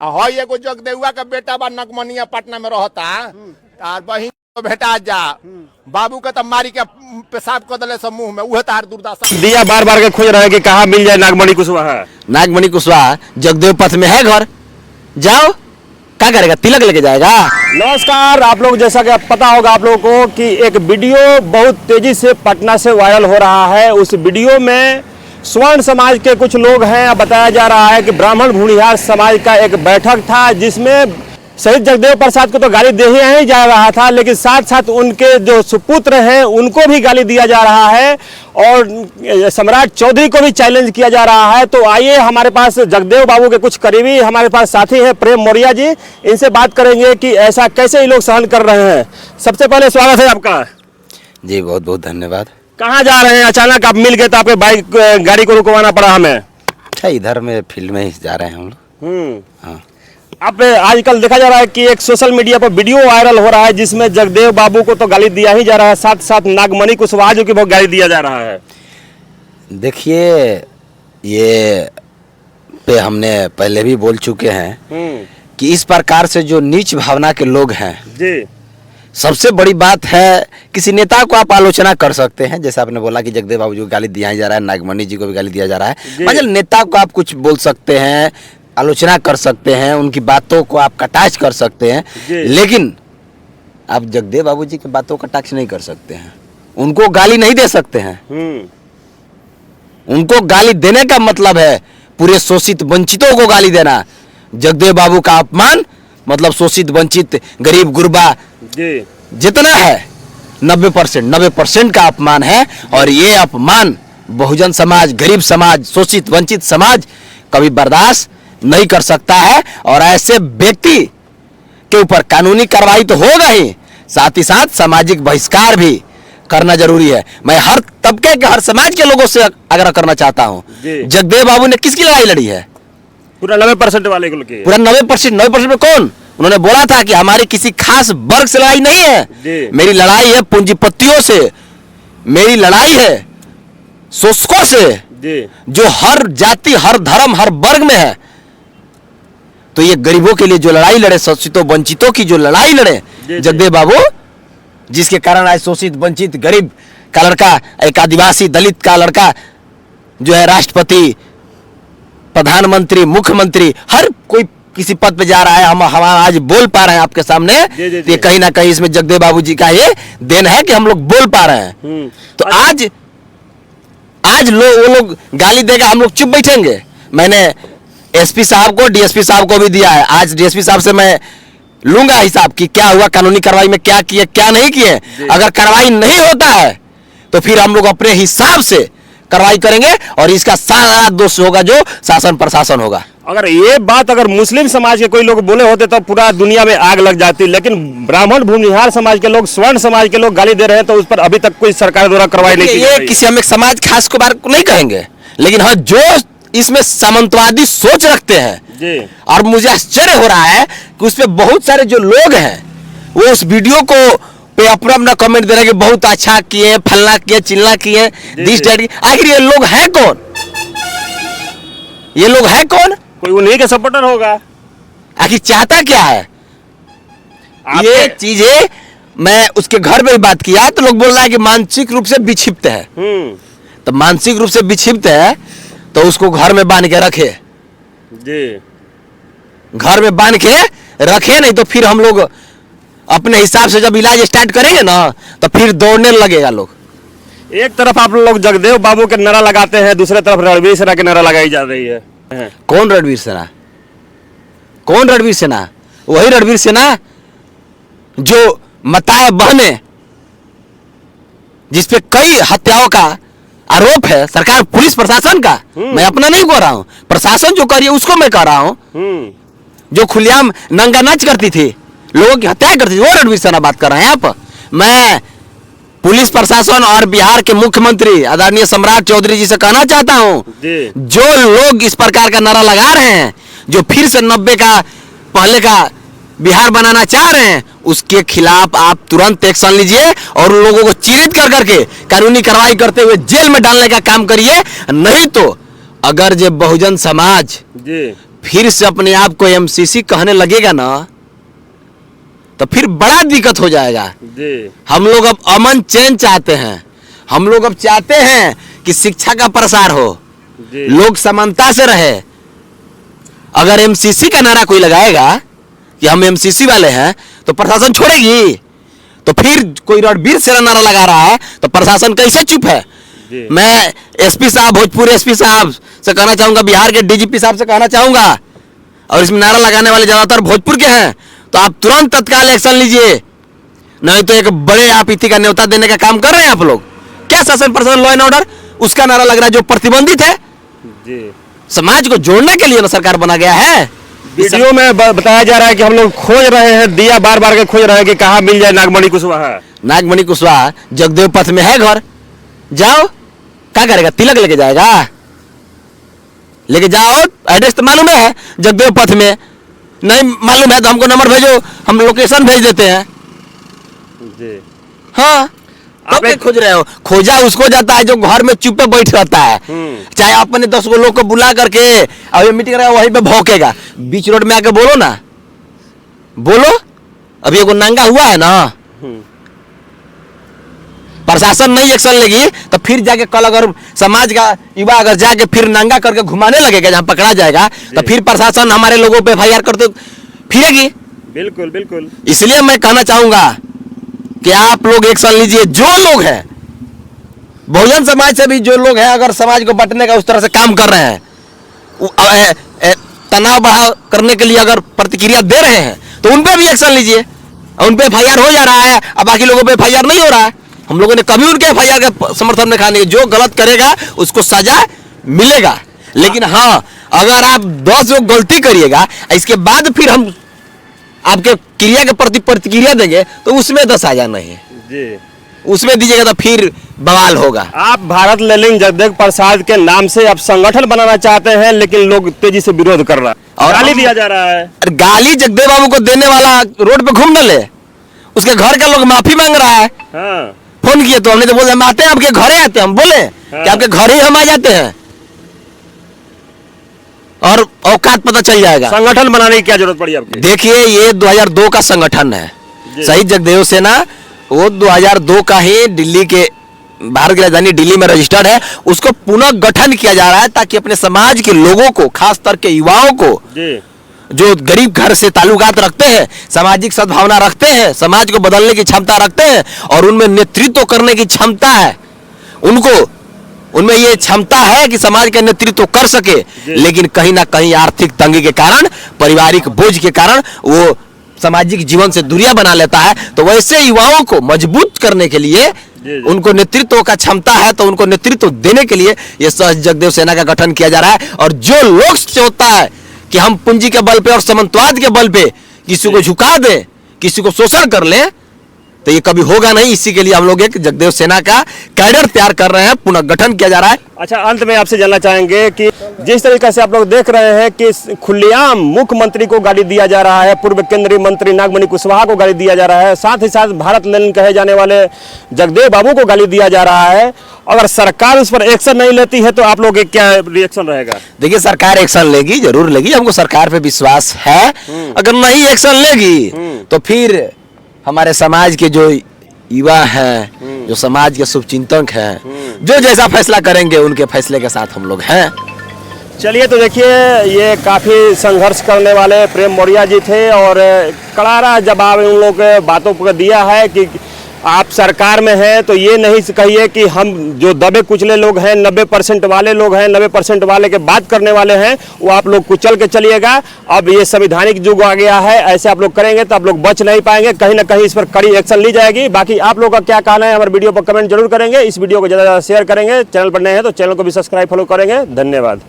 हई एगो जगदेउआ का बेटा बा नगमनिया पटना में रहता तार बहिन तो भेटा जा बाबू के तब मारी के पेशाब कर दले सब मुंह में उहे तार दुर्दशा दिया बार बार के खोज रहे हैं कि कहाँ मिल जाए नागमणि कुशवाहा। नागमणि कुशवाहा जगदेव पथ में है घर, जाओ क्या करेगा, तिलक लेके जाएगा। नमस्कार, आप लोग जैसा कि पता होगा आप लोगों को कि एक वीडियो बहुत तेजी से पटना से वायरल हो रहा है। उस वीडियो में स्वर्ण समाज के कुछ लोग हैं। बताया जा रहा है कि ब्राह्मण भूमिहार समाज का एक बैठक था जिसमें शहीद जगदेव प्रसाद को तो गाली दे ही जा रहा था, लेकिन साथ साथ उनके जो सुपुत्र हैं उनको भी गाली दिया जा रहा है और सम्राट चौधरी को भी चैलेंज किया जा रहा है। तो आइए, हमारे पास जगदेव बाबू के कुछ करीबी हमारे पास साथी हैं, प्रेम मौर्य जी, इनसे बात करेंगे कि ऐसा कैसे ये लोग सहन कर रहे हैं। सबसे पहले स्वागत है आपका जी, बहुत बहुत धन्यवाद। कहाँ जा रहे हैं? अचानक आप मिल गए तो आपके बाइक गाड़ी को रुकवाना पड़ा हमें। अच्छा, इधर में फील्ड में ही जा रहे हैं हम लोग। हाँ, अब आजकल देखा जा रहा है कि एक सोशल मीडिया पर वीडियो वायरल हो रहा है जिसमें जगदेव बाबू को तो गाली दिया ही जा रहा है, साथ साथ नागमणि कुशवाहा जी को बहुत गाली दिया जा रहा है। देखिए, ये पे हमने पहले भी बोल चुके हैं कि इस प्रकार से जो नीच भावना के लोग हैं जी, सबसे बड़ी बात है, किसी नेता को आप आलोचना कर सकते हैं, जैसे आपने बोला कि जगदेव बाबू जी को गाली दिया जा रहा है, नागमणि जी को भी गाली दिया जा रहा है। मतलब नेता को आप कुछ बोल सकते हैं, आलोचना कर सकते हैं, उनकी बातों को आप कटाक्ष कर सकते हैं, लेकिन आप जगदेव बाबू जी की बातों का कटाक्ष नहीं कर सकते हैं, उनको गाली नहीं दे सकते हैं। उनको गाली देने का मतलब है पूरे शोषित वंचितों को गाली देना। जगदेव बाबू का अपमान मतलब शोषित वंचित गरीब गुरबा जितना है 90% का अपमान है। और ये अपमान बहुजन समाज, गरीब समाज, शोषित वंचित समाज कभी बर्दाश्त नहीं कर सकता है। और ऐसे व्यक्ति के ऊपर कानूनी कार्रवाई तो होगा ही, साथ ही साथ सामाजिक बहिष्कार भी करना जरूरी है। मैं हर तबके के, हर समाज के लोगों से आग्रह करना चाहता हूँ, जगदेव बाबू ने किसकी लड़ाई लड़ी है? पूरा 90% वाले को पूरा 90% में कौन? उन्होंने बोला था कि हमारी किसी खास वर्ग से लड़ाई नहीं है, मेरी लड़ाई है पूंजीपतियों से, मेरी लड़ाई है शोषकों से, जो हर जाति, हर धर्म, हर वर्ग में है। तो ये गरीबों के लिए जो लड़ाई लड़े, शोषितों वंचितों की जो लड़ाई लड़े जगदेव बाबू, जिसके कारण आज शोषित वंचित गरीब का लड़का, एक आदिवासी दलित का लड़का जो है राष्ट्रपति, प्रधानमंत्री, मुख्यमंत्री, हर कोई किसी पद पे जा रहा है। हम आज बोल पा रहे हैं आपके सामने, ये कहीं ना कहीं इसमें जगदेव बाबू जी का ये देन है कि हम लोग बोल पा रहे हैं। तो आज वो लोग गाली देगा, हम लोग चुप बैठेंगे? मैंने एसपी साहब को, डीएसपी साहब को भी दिया है। आज डीएसपी साहब से मैं लूंगा हिसाब कि क्या हुआ, कानूनी कार्रवाई में क्या किए, क्या नहीं किए। अगर कार्रवाई नहीं होता है तो फिर हम लोग अपने हिसाब से कार्रवाई करेंगे और इसका सारा दोष होगा जो शासन प्रशासन होगा। अगर ये बात अगर मुस्लिम समाज के कोई लोग बोले होते तो पूरा दुनिया में आग लग जाती, लेकिन ब्राह्मण भूमिहार समाज के लोग, स्वर्ण समाज के लोग गाली दे रहे हैं, तो उस पर अभी तक कोई सरकार द्वारा कार्रवाई नहीं की। ये किसी हम एक समाज खास को बारे नहीं कहेंगे, लेकिन हाँ, जो इसमें सामंतवादी सोच रखते हैं, और मुझे आश्चर्य हो रहा है कि उसपे बहुत सारे जो लोग हैं वो उस वीडियो को पे अपना कमेंट दे रहे हैं कि बहुत अच्छा किए, फलना किए, चिल्ला किए, दिस डैट। आखिर ये लोग हैं कौन? ये लोग हैं कौन? कोई उन्हीं के सपोर्टर होगा। आखिर चाहता क्या है? ये चीजें मैं उसके घर में भी बात किया तो लोग बोल रहा है कि मानसिक रूप से विक्षिप्त है। तो मानसिक रूप से विक्षिप्त है तो उसको घर में बांध के रखे घर में बांध के रखे, नहीं तो फिर हम लोग अपने हिसाब से जब इलाज स्टार्ट करेंगे ना तो फिर दौड़ने लगेगा लोग। एक तरफ आप लोग जगदेव बाबू के नारा लगाते हैं, दूसरे तरफ रणवीर सेना के नारा लगाई जा रही है। कौन रणवीर सेना? कौन रणवीर सेना? वही रणवीर सेना जो मताए बहने, जिसपे कई हत्याओं का आरोप है सरकार, पुलिस प्रशासन का। मैं अपना नहीं कह रहा हूं, प्रशासन जो करिए उसको मैं कह रहा हूं। जो खुलेआम नंगा नाच करती थी, लोगों की हत्या करती थी, वो रणवीर सेना बात कर रहे हैं आप। मैं पुलिस प्रशासन और बिहार के मुख्यमंत्री आदरणीय सम्राट चौधरी जी से कहना चाहता हूं, जो लोग इस प्रकार का नारा लगा रहे हैं, जो फिर से 90 का पहले का बिहार बनाना चाह रहे हैं, उसके खिलाफ आप तुरंत एक्शन लीजिए और उन लोगों को चिन्हित कर करके कानूनी कार्रवाई करते हुए जेल में डालने का काम करिए। नहीं तो अगर जो बहुजन समाज फिर से अपने आप को एमसीसी कहने लगेगा ना, तो फिर बड़ा दिक्कत हो जाएगा जी। हम लोग अब अमन चैन चाहते हैं, हम लोग अब चाहते हैं कि शिक्षा का प्रसार हो, जी। लोग समानता से रहे। अगर एमसीसी का नारा कोई लगाएगा कि हम एमसीसी वाले हैं, तो प्रशासन छोड़ेगी? तो फिर कोई रणबीर सेना नारा लगा रहा है तो प्रशासन कैसे चुप है? जी। मैं एसपी साहब, भोजपुर एसपी साहब से कहना चाहूंगा, बिहार के डीजीपी साहब से कहना चाहूंगा, और इसमें नारा लगाने वाले ज्यादातर भोजपुर के हैं, तो आप तुरंत तत्काल एक्शन लीजिए, नहीं तो एक बड़े आपत्ति का न्योता देने का काम कर रहे हैं आप लोग। क्या शासन प्रशासन, लॉ एंड ऑर्डर, उसका नारा लग रहा है जो प्रतिबंधित है। जी। समाज को जोड़ने के लिए ना सरकार बना गया है। वीडियो में बताया जा रहा है कि हम लोग खोज रहे हैं, दिया बार बार के खोज रहे हैं कि कहाँ मिल जाए नागमणि कुशवाहा। नागमणि कुशवाहा जगदेव पथ में है घर, जाओ, क्या करेगा? तिलक लेके जाएगा? लेके जाओ, एड्रेस तो मालूम है जगदेव पथ में, नहीं मालूम है तो हमको नंबर भेजो, हम लोकेशन भेज देते हैं। जी। हाँ, आप क्या खोज रहे हो? खोजा उसको जाता है जो घर में चुप पे बैठ रहता है, चाहे अपने 10 गो लोग को बुला करके अब ये मीटिंग रहेगा वहीं पे भौंकेगा। बीच रोड में आके बोलो ना, बोलो। अभी एगो नंगा हुआ है ना, प्रशासन नहीं एक्शन लेगी तो फिर जाके कल अगर समाज का युवा अगर जाके फिर नंगा करके घुमाने लगेगा जहां पकड़ा जाएगा, तो फिर प्रशासन हमारे लोगों पे एफआईआर करते फिरेगी। बिल्कुल बिल्कुल। इसलिए मैं कहना चाहूंगा कि आप लोग एक्शन लीजिए। जो लोग हैं बहुजन समाज से भी जो लोग हैं, अगर समाज को बांटने का उस तरह से काम कर रहे हैं, तनाव बढ़ा करने के लिए अगर प्रतिक्रिया दे रहे हैं, तो उन पे भी एक्शन लीजिए। उन पे एफआईआर हो जा रहा है, अब बाकी लोगों पे एफआईआर नहीं हो रहा है। हम लोगों ने कभी उनके एफआईआर के समर्थन में खाने, जो गलत करेगा उसको सजा मिलेगा। लेकिन हाँ, अगर आप 10 लोग गलती करिएगा, इसके बाद फिर हम आपके क्रिया के प्रति प्रतिक्रिया देंगे, तो उसमें 10,000 नहीं है जी। उसमें दीजिएगा तो फिर बवाल होगा। आप भारत लेनिन जगदेव प्रसाद के नाम से आप संगठन बनाना चाहते हैं, लेकिन लोग तेजी से विरोध कर रहा है और गाली दिया जा रहा है। अरे गाली जगदेव बाबू को देने वाला रोड पे घूम न ले, उसके घर का लोग माफी मांग रहा है। हाँ। फोन किए तो हमने तो बोले हम आते हैं, आपके घरे आते हैं, हम बोले कि आपके घर ही हम आ जाते हैं और औकात पता चल जाएगा। संगठन बनाने की क्या जरूरत पड़ी आपकी? देखिए, ये 2002 का संगठन है, शहीद जगदेव सेना, वो 2002 का ही दिल्ली के, भारत की राजधानी दिल्ली में रजिस्टर्ड है। उसको पुनः गठन किया जा रहा है ताकि अपने समाज के लोगों को, खास कर के युवाओं को, जो गरीब घर से ताल्लुकात रखते हैं, सामाजिक सद्भावना रखते हैं, समाज को बदलने की क्षमता रखते हैं और उनमें नेतृत्व करने की क्षमता है, उनमें ये क्षमता है कि समाज का नेतृत्व कर सके, लेकिन कहीं ना कहीं आर्थिक तंगी के कारण, पारिवारिक बोझ के कारण वो सामाजिक जीवन से दूरियां बना लेता है। तो वैसे युवाओं को मजबूत करने के लिए, उनको नेतृत्व का क्षमता है तो उनको नेतृत्व देने के लिए ये शहीद जगदेव सेना का गठन किया जा रहा है। और जो लोग सोचता है कि हम पूंजी के बल पे और सामंतवाद के बल पे किसी को झुका दें, किसी को शोषण कर लें, तो ये कभी होगा नहीं। इसी के लिए हम लोग एक जगदेव सेना का कैडर तैयार कर रहे हैं, पुनः गठन किया जा रहा है। अच्छा, अंत में आपसे जानना चाहेंगे कि जिस तरीके से आप लोग देख रहे हैं कि खुलेआम मुख्यमंत्री को गाली दिया जा रहा है, पूर्व केंद्रीय मंत्री नागमणि कुशवाहा को गाली दिया जा रहा है, साथ ही साथ भारत लेनिन कहे जाने वाले जगदेव बाबू को गाली दिया जा रहा है, अगर सरकार उस पर एक्शन नहीं लेती है तो आप लोग क्या रिएक्शन रहेगा? देखिए, सरकार एक्शन लेगी, जरूर लेगी, हमको सरकार पे विश्वास है। अगर नहीं एक्शन लेगी तो फिर हमारे समाज के जो युवा हैं, जो समाज के शुभचिंतक हैं, जो जैसा फैसला करेंगे उनके फैसले के साथ हम लोग हैं। चलिए, तो देखिए, ये काफ़ी संघर्ष करने वाले प्रेम मौर्य जी थे और करारा जवाब उन लोग बातों पर दिया है कि आप सरकार में हैं तो ये नहीं कहिए कि हम जो दबे कुचले लोग हैं, 90% वाले लोग हैं, 90% वाले के बात करने वाले हैं, वो आप लोग कुचल के चलिएगा। अब ये संवैधानिक युग आ गया है, ऐसे आप लोग करेंगे तो आप लोग बच नहीं पाएंगे, कहीं ना कहीं इस पर कड़ी एक्शन ली जाएगी। बाकी आप लोग का क्या कहना है हमारे वीडियो पर कमेंट जरूर करेंगे, इस वीडियो को ज़्यादा शेयर करेंगे, चैनल पर नए हैं तो चैनल को भी सब्सक्राइब फॉलो करेंगे। धन्यवाद।